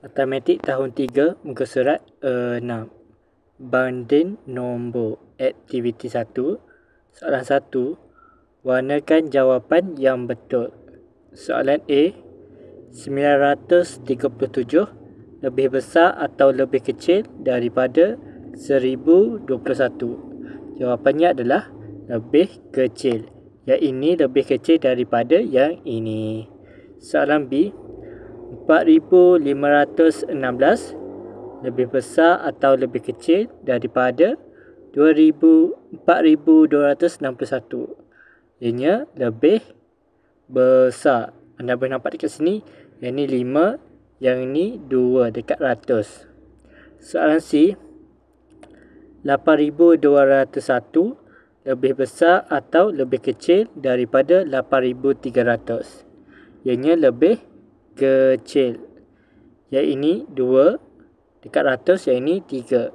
Matematik tahun 3, muka surat 6. Banding nombor. Aktiviti 1. Soalan 1. Warnakan jawapan yang betul. Soalan A. 937 lebih besar atau lebih kecil daripada 1021. Jawapannya adalah lebih kecil. Yang ini lebih kecil daripada yang ini. Soalan B. 4516 lebih besar atau lebih kecil daripada 4261. Ianya lebih besar. Anda boleh nampak dekat sini, yang ini 5, yang ini 2 dekat ratus. Soalan C. 8201 lebih besar atau lebih kecil daripada 8300. Ianya lebih kecil. Yang ini 2 dekat ratus, yang ini 3.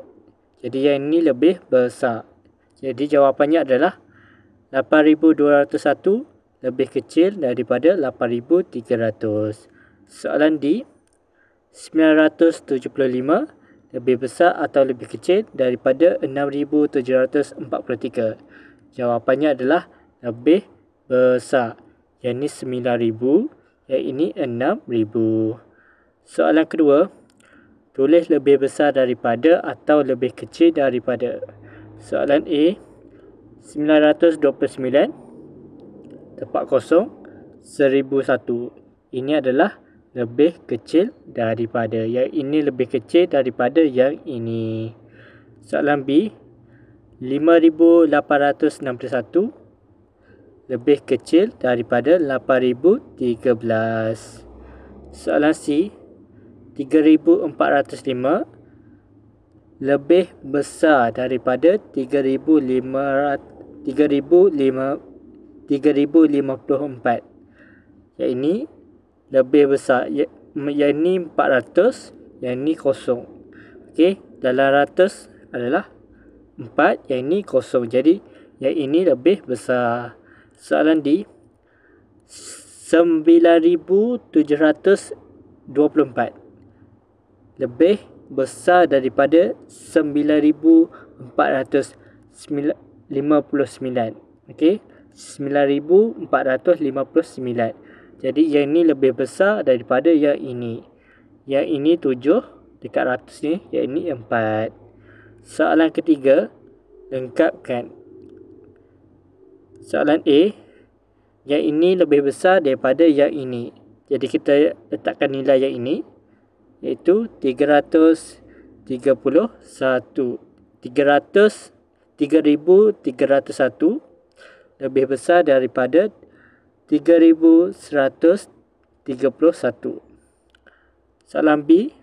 Jadi yang ini lebih besar. Jadi jawapannya adalah 8201 lebih kecil daripada 8300. Soalan D. 975 lebih besar atau lebih kecil daripada 6743. Jawapannya adalah lebih besar. Yang ini 9000, yang ini 6000. Soalan kedua. Tulis lebih besar daripada atau lebih kecil daripada. Soalan A. 929 tepat kosong 1001. Ini adalah lebih kecil daripada. Yang ini lebih kecil daripada yang ini. Soalan B. 5861 lebih kecil daripada 8013. Soalan C. 3405 lebih besar daripada 3054. Yang ini lebih besar. Yang ini 400, yang ini kosong. Okey, dalam ratus adalah 4, yang ini kosong. Jadi yang ini lebih besar. Soalan D. 9724 lebih besar daripada 9459. Okey, 9459. Jadi yang ini lebih besar daripada yang ini. Yang ini 7 dekat ratus ni, yang ini 4. Soalan ketiga, lengkapkan. Soalan A. Yang ini lebih besar daripada yang ini. Jadi kita letakkan nilai yang ini, iaitu 331 lebih besar daripada 3131. Soalan B.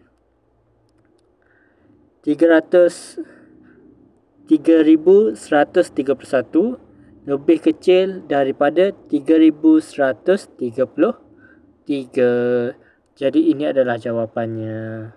3131 lebih kecil daripada 3133. Jadi ini adalah jawapannya.